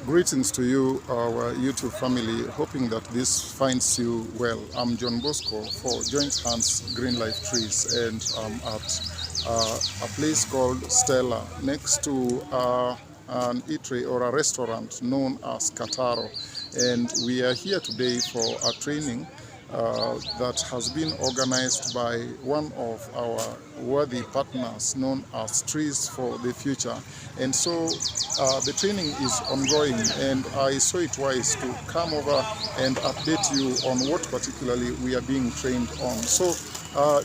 Greetings to you, our YouTube family, hoping that this finds you well. I'm John Bosco for Joint Hands Green Life Trees, and I'm at a place called Stella next to an eatery or a restaurant known as Kataro. And we are here today for a training that has been organized by one of our worthy partners known as Trees for the Future. And so the training is ongoing, and I saw it wise to come over and update you on what particularly we are being trained on. So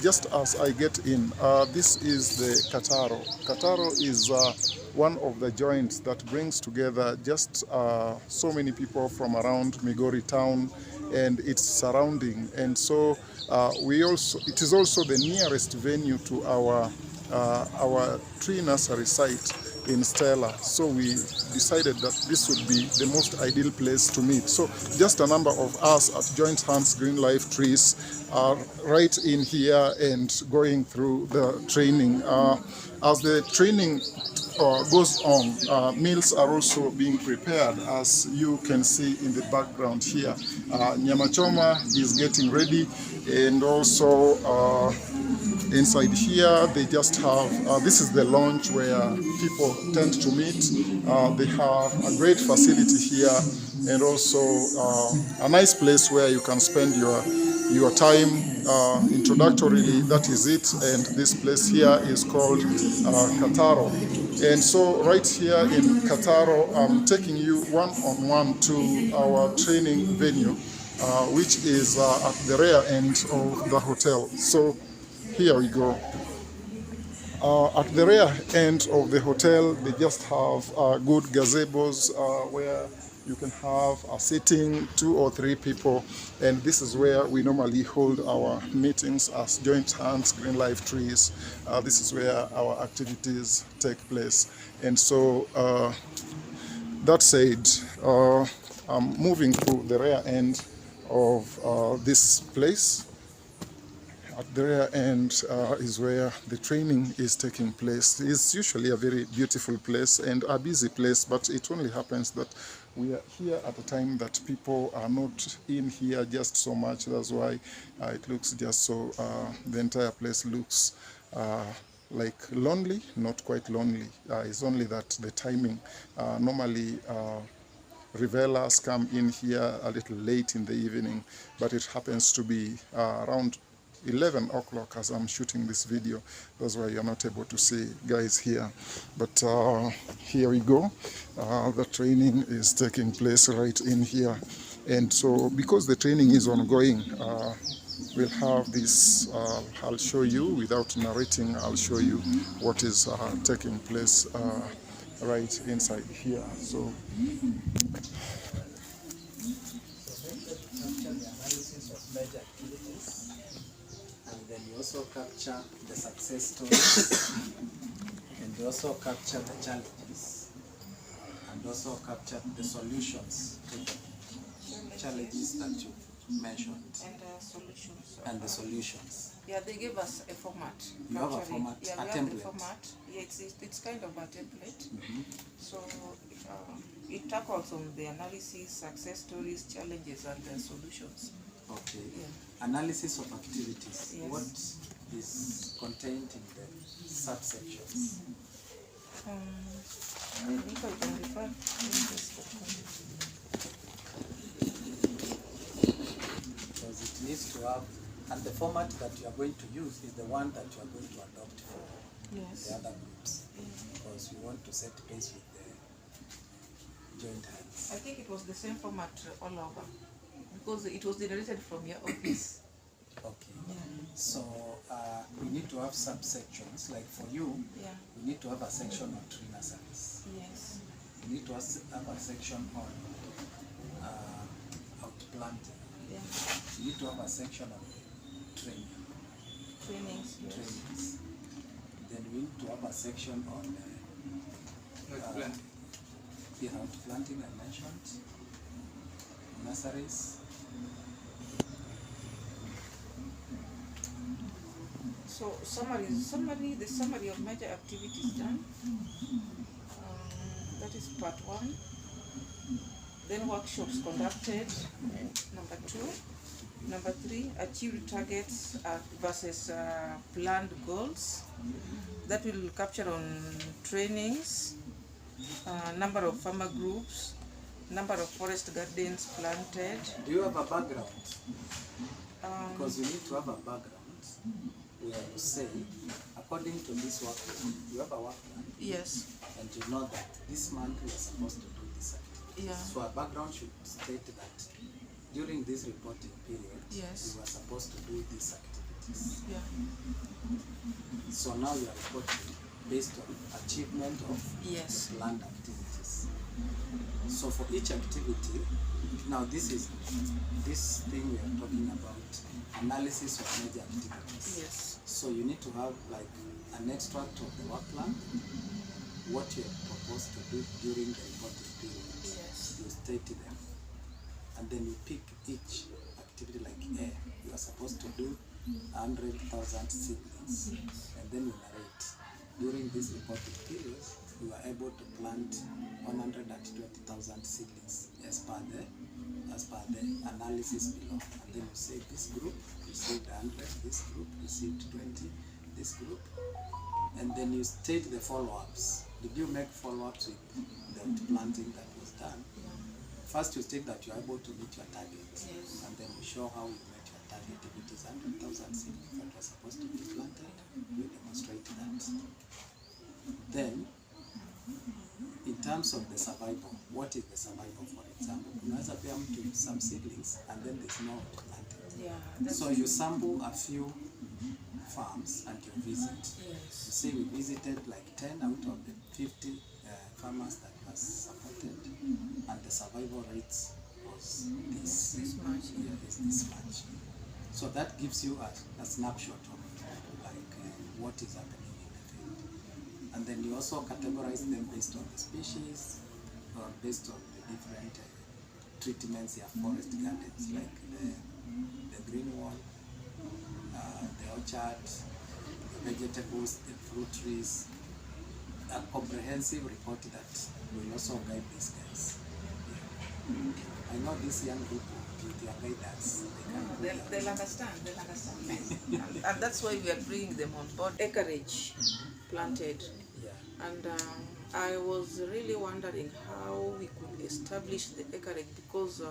just as I get in, this is the Kataro. Kataro is one of the joints that brings together just so many people from around Migori town and its surrounding. And so it is also the nearest venue to our tree nursery site in Stella. So we decided that this would be the most ideal place to meet. So just a number of us at Joint Hands Green Life Trees are right in here and going through the training. As the training goes on, meals are also being prepared, as you can see in the background here. Nyama choma is getting ready, and also inside here they just have, this is the lounge where people tend to meet. They have a great facility here, and also a nice place where you can spend your time. Introductorily, that is it, and this place here is called Kataro. And so right here in Kataro, I'm taking you one-on-one to our training venue, which is at the rear end of the hotel. So here we go. At the rear end of the hotel, they just have good gazebos where you can have a sitting 2 or 3 people, and this is where we normally hold our meetings as Joint Hands Green Life Trees. This is where our activities take place. And so that said, I'm moving to the rear end of this place. At the rear end is where the training is taking place. It's usually a very beautiful place and a busy place, but it only happens that we are here at a time that people are not in here just so much. That's why it looks just so, the entire place looks like lonely, not quite lonely. It's only that the timing, normally revelers come in here a little late in the evening, but it happens to be around 11 o'clock as I'm shooting this video. That's why you're not able to see guys here. But here we go. The training is taking place right in here. And so because the training is ongoing, we'll have this, I'll show you without narrating. I'll show you what is taking place right inside here. So then you also capture the success stories, and you also capture the challenges, and also capture the solutions to the challenges that you mentioned. And the solutions. Yeah, they gave us a format. You have a format, yeah, a we template. have the format. Yeah, it's kind of a template. So it tackles on the analysis, success stories, challenges, and the solutions. Okay. Yeah. Analysis of activities. Yes. What is contained in the subsections? I think I can refer in this document. Because it needs to have, and the format that you are going to use is the one that you are going to adopt for the other groups. Because you want to set pace with the joint hands. I think it was the same format all over, because it was generated from your office. Okay. Yeah. So we need to have subsections. Like for you, we need to have a section on tree nurseries. Yes. We need to have a section on outplanting. Yeah. We need to have a section on training. Trainings. Yes. Trainings. Then we need to have a section on outplanting, I mentioned. Nurseries. So the summary of major activities done. That That is part 1. Then workshops conducted, number 2. Number 3, achieved targets versus planned goals. That will capture on trainings, number of farmer groups, number of forest gardens planted. Do you have a background? Because Um, you need to have a background where you say, according to this work plan, you have a work plan, yes, and you know that this month we are supposed to do this activity. yeah, So a background should state that during this reporting period, yes, we were supposed to do these activities. yeah, So now you are reporting based on achievement of yes, the planned activities. So for each activity, now this thing we are talking about, analysis of major activities. yes, So you need to have like an extract of the work plan, what you are proposed to do during the reporting period. yes, You state them, and then you pick each activity like A. You are supposed to do 100,000 seedlings, and then you narrate. During this reporting period, you are able to plant 120,000 seedlings as per the analysis below. And then you say this group received 100, this group received 20, this group, and then you state the follow-ups. Did you make follow-ups with the planting that was done? First, you state that you are able to meet your target, yes, and then you show how you met your target. If it is 100,000 seedlings that were supposed to be planted, you demonstrate that. Then, in terms of the survival, what is the survival, for example? Unaweza pea mtu some seedlings and then there's no planted. yeah, that's, So you sample a few farms and you visit. You yes, say we visited like 10 out of the 50 farmers that was supported, and the survival rates was this. this much, Yeah, is this much. So that gives you a snapshot of like what is happening in the field. And then you also categorize them based on the species or based on the different treatments, yeah, forest gardens, like the green wall, the orchard, the vegetables, the fruit trees. A comprehensive report that will also guide these guys. Yeah. I know these young people with their guidance, they can do that. they'll understand. And that's why we are bringing them on board. Acreage planted. Yeah. And I was really wondering how we could establish the acreage, because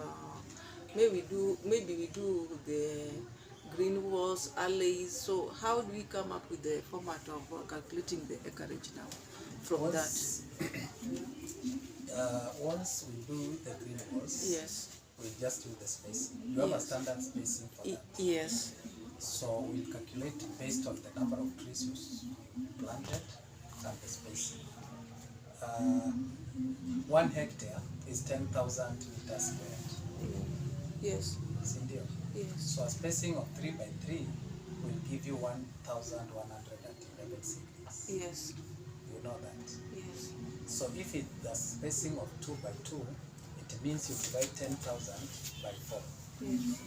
maybe we do the green walls, alleys. So how do we come up with the format of calculating the acreage now from Once we do the green walls, that? Yes. we just do the spacing. You have a Yes. standard spacing for that. Yes. So we'll calculate based on the number of trees you planted and the spacing. 1 hectare is 10,000 meters squared. Yes. Sindio? Yes. So a spacing of 3 by 3 will give you 1,111 seedlings. Yes. You know that. Yes. So if it's the spacing of 2 by 2, it means you divide 10,000 by 4. Yes.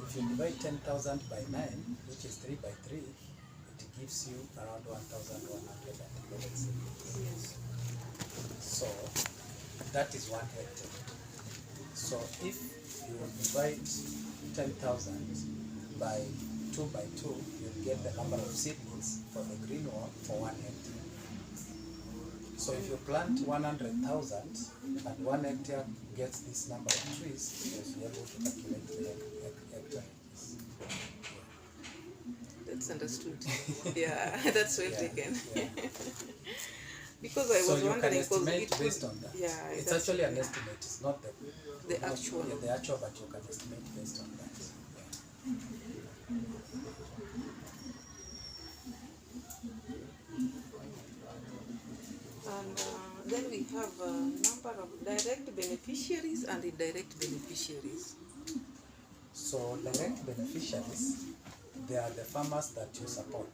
If you divide 10,000 by 9, which is 3 by 3, it gives you around 1,111 seedlings. Yes. So that is 1 hectare. So if you divide 10,000 by 2 by 2, you'll get the number of seedlings for the green one for 1 hectare. So if you plant 100,000 and 1 hectare gets this number of trees, you'll be able to calculate the hectare. That's understood. Yeah, that's well taken. Yeah. Because I So was you can wondering, because estimate it based could, on that. yeah, It's that's- actually an estimate. It's not the actual. Yeah, the actual, but you can estimate based on that. Yeah. And then we have a number of direct beneficiaries and indirect beneficiaries. So direct beneficiaries, they are the farmers that you support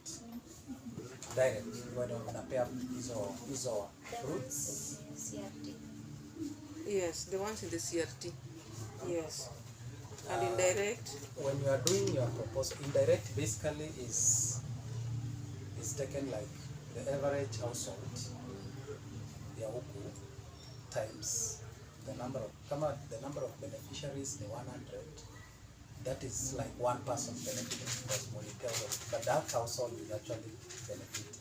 directly. When unapea hizo fruits. Yes, the ones in the CRT. Yes. And indirect? When you are doing your proposal, indirect basically is taken like the average household ya huku times the number of beneficiaries the 100, that is like one person benefiting because but that household is actually benefiting.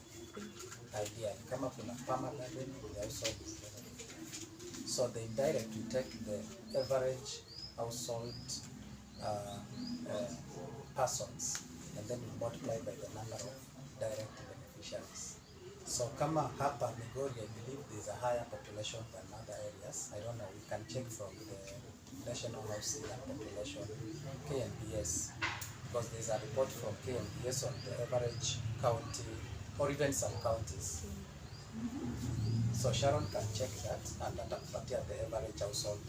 Idea kama kuna farmer garden, the household is benefiting. So the indirect, we take the average household persons and then we multiply by the number of direct beneficiaries. So kama hapa Migori, I believe there's a higher population than other areas. I don't know, we can check from the National Housing and Population, KNPS, because there's a report from KNPS on the average county or even some counties. So Sharon can check that and atakupatia the average household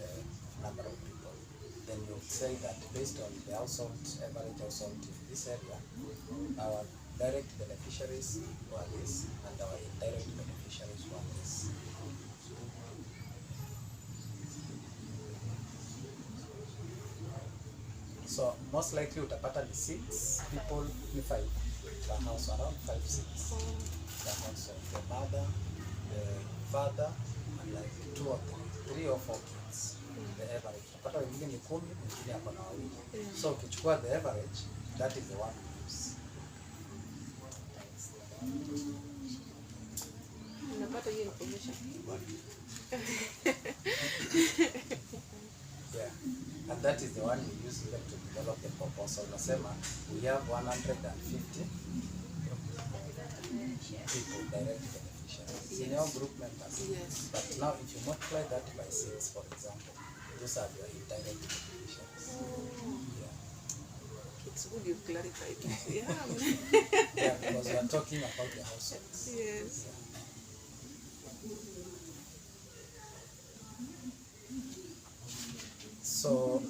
number of people. Then you'll say that based on the average household in this area, our direct beneficiaries were this and our indirect beneficiaries were this. So most likely utapata ni 6 people, ni 5 per house, around 5-6 per household. The mother, the father, and like 2 or 3 or 4 kids. The average. Utapata wengine ni 10, wengine ako na wawili. So ukichukua the average, that is the one we use. Unapata hiyo information. Yeah, and that is the one we use even to develop the proposal. Nasema we have 150 people direct beneficiaries in our group members. Yes. But now if you multiply that by 6, for example, those are your indirect beneficiaries. Yeah. It's good you've clarified. Yeah. Yeah, because we are talking about the households. Yes. Yeah. So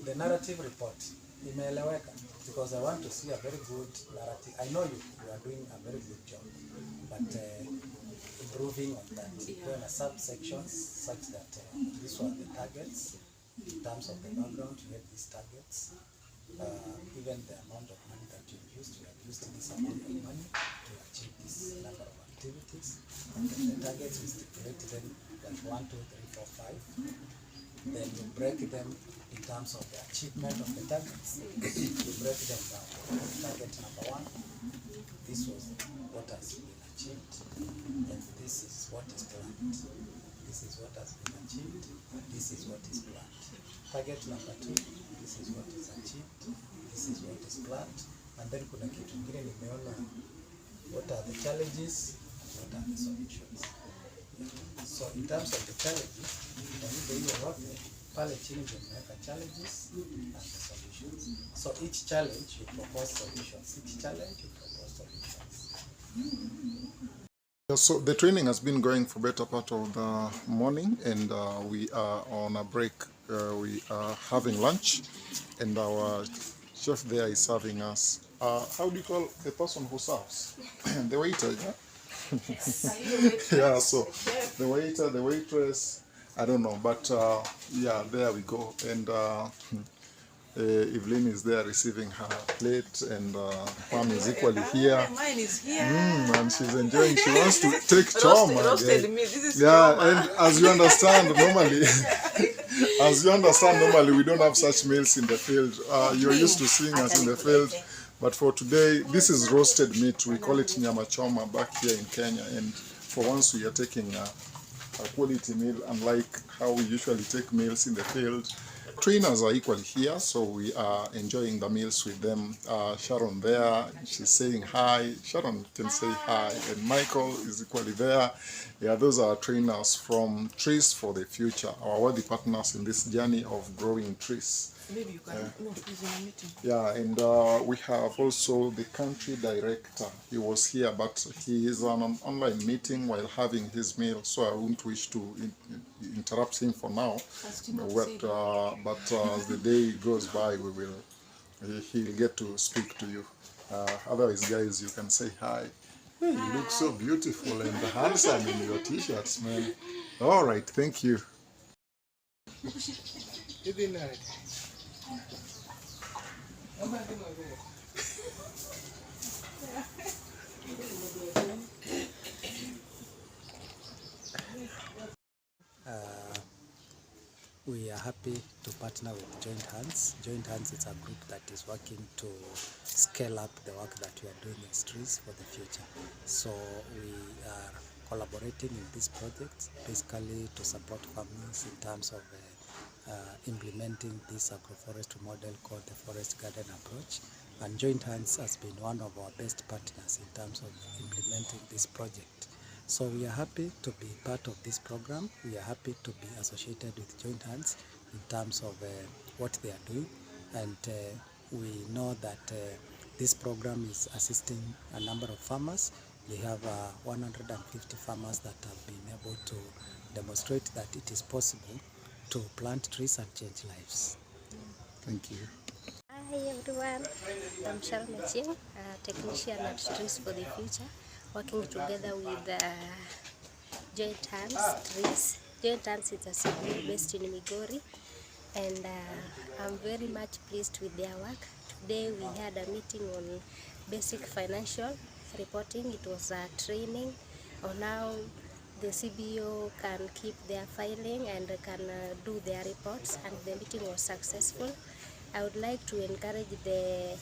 the narrative report imeeleweka, because I want to see a very good narrative. I know you are doing a very good job, but improving on that. There are subsections such that these were the targets. In terms of the background, you have these targets. Even the amount of money that you used, we have used this amount of money to achieve this number of activities. And then the targets, we stipulate them like 1, 2, 3, 4, 5. Then you break them in terms of the achievement of the targets. You break them down. Target number 1, this was what has been achieved, and this is what is planned. This is what has been achieved, this is what is planned. Target number 2, this is what is achieved, this is what is planned. And then kuna kitu kingine nimeona, what are the challenges and what are the solutions. So in terms of the challenges, pale chini tumeweka challenges and the solutions. So each challenge you propose solutions. Each challenge you propose solutions. So the training has been going for better part of the morning, and we are on a break. We are having lunch, and our chef there is serving us. How do you call a person who serves? The waiter, yeah? Yeah, so the waiter, the waitress, I don't know, but yeah, there we go. And Evelyn is there receiving her plate, and Pam is equally here. Mine is here. And she's enjoying. She wants to take choma. Roasted meat. This is yeah, choma. and as you understand, normally, we don't have such meals in the field. You're used to seeing us in the field. But for today, this is roasted meat. We call it nyama choma back here in Kenya. And for once, we are taking a quality meal, unlike how we usually take meals in the field. Trainers are equally here, so we are enjoying the meals with them. Sharon there, she's saying hi. Sharon can say hi. And Michael is equally there. Yeah, those are trainers from Trees for the Future, our worthy partners in this journey of growing trees. Maybe you can. No, he's in a meeting. Yeah, and we have also the country director. He was here, but he is on an online meeting while having his meal, so I wouldn't wish to interrupt him for now. But as the day goes by, he'll get to speak to you. Otherwise, guys, you can say hi. Hey, you look so beautiful and handsome in your t-shirts, man. All right, thank you. we are happy to partner with Joint Hands. Joint Hands is a group that is working to scale up the work that we are doing in trees for the future. So we are collaborating in this project basically to support farmers in terms of implementing this agroforestry model called the forest garden approach. And Joint Hands has been one of our best partners in terms of implementing this project. So we are happy to be part of this program. We are happy to be associated with Joint Hands in terms of what they are doing. And we know that this program is assisting a number of farmers. They have 150 farmers that have been able to demonstrate that it is possible to plant trees and change lives. Thank you. Hi everyone, I'm Sharon Ochieng, a technician at Trees for the Future, working together with Joint Hands Trees. Joint Hands is a CBO based in Migori, and I'm very much pleased with their work. Today we had a meeting on basic financial reporting. It was a training on how the CBO can keep their filing and can do their reports, and the meeting was successful. I would like to encourage the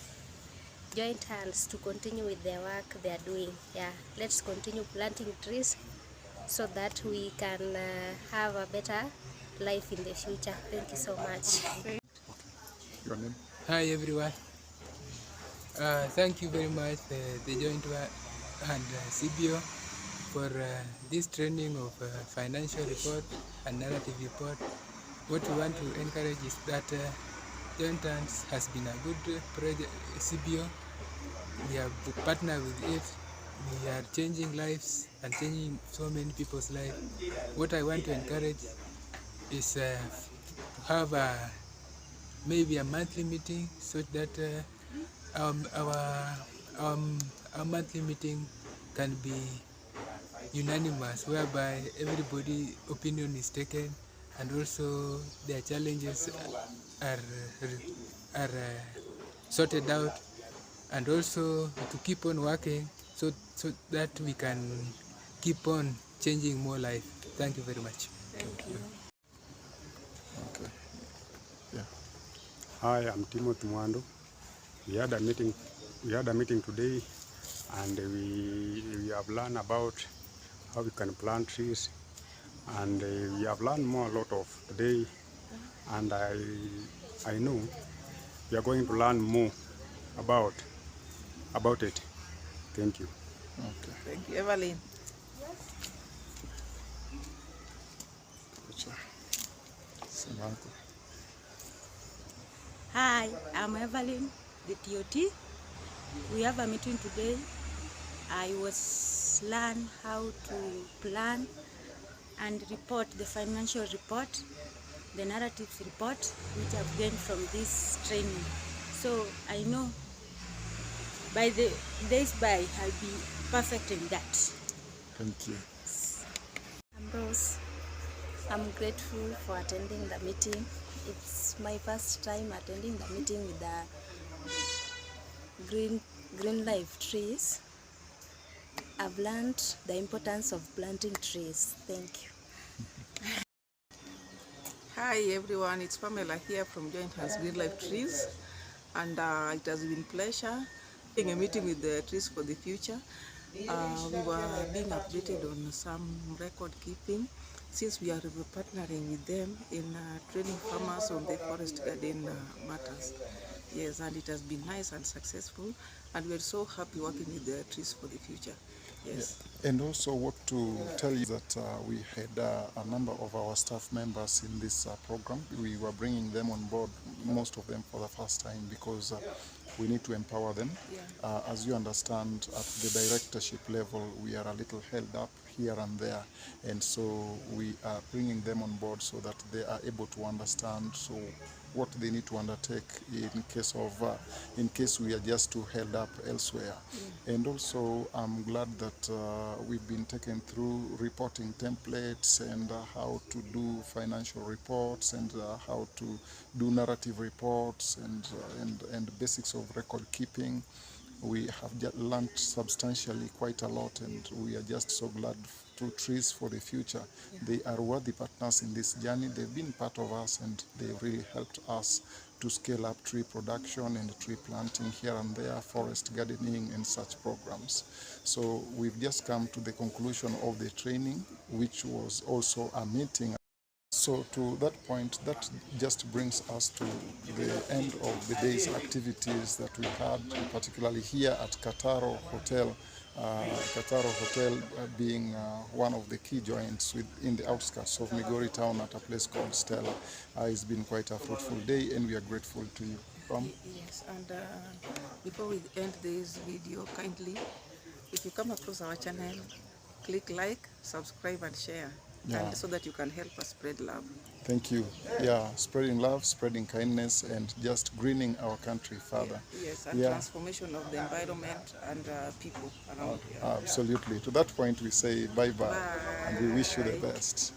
Joint Hands to continue with their work they are doing. Yeah, let's continue planting trees so that we can have a better life in the future. Thank you so much. Your name? Hi everyone. Thank you very much the Joint and CBO for this training of financial report and narrative report. What we want to encourage is that Joint Hands has been a good project, CBO. We have partnered with it. We are changing lives and changing so many people's lives. What I want to encourage is to have maybe a monthly meeting so that our monthly meeting can be unanimous, whereby everybody's opinion is taken and also their challenges are sorted out, and also to keep on working so that we can keep on changing more life. Thank you very much. Thank you. Okay. Yeah. Hi, I'm Timothy Mwando. We had a meeting today, and we have learned about how we can plant trees, and we have learned a lot of today, and I know we are going to learn more about it. Thank you. Okay. Thank you. Evelyn. Gotcha. Samantha. Hi, I'm Evelyn, the TOT. We have a meeting today. I was learn how to plan and report the financial report, the narrative report, which I've gained from this training. So I know by the days by, I'll be perfect in that. Thank you. I'm Rose. I'm grateful for attending the meeting. It's my first time attending the meeting with the Green Life Trees. I've learned the importance of planting trees. Thank you. Hi everyone, it's Pamela here from Joint Hands Green Life Trees, and it has been a pleasure having a meeting with the Trees for the Future. We were being updated on some record keeping since we are partnering with them in training farmers on the forest garden matters. Yes, and it has been nice and successful, and we're so happy working with the Trees for the Future. Yes. Yeah. And also what to tell you that we had a number of our staff members in this program. We were bringing them on board, most of them for the first time, because we need to empower them. Yeah. As you understand, at the directorship level, we are a little held up here and there, and so we are bringing them on board so that they are able to understand what they need to undertake in case we are just too held up elsewhere. Yeah. And also I'm glad that we've been taken through reporting templates and how to do financial reports and how to do narrative reports and basics of record keeping. We have just learned substantially quite a lot, and we are just so glad to Trees for the Future. They are worthy partners in this journey. They've been part of us, and they really helped us to scale up tree production and tree planting here and there, forest gardening and such programs. So we've just come to the conclusion of the training, which was also a meeting. So to that point, that just brings us to the end of the day's activities that we had, particularly here at Kataro Hotel. Kataro Hotel being one of the key joints in the outskirts of Migori town at a place called Stella. It's been quite a fruitful day, and we are grateful to you. Yes, and before we end this video, kindly, if you come across our channel, click like, subscribe and share, and so that you can help us spread love. Thank you. Yeah, spreading love, spreading kindness, and just greening our country further. Yes, and transformation of the environment and people around here. Absolutely. To that point, we say bye-bye, and we wish you the best.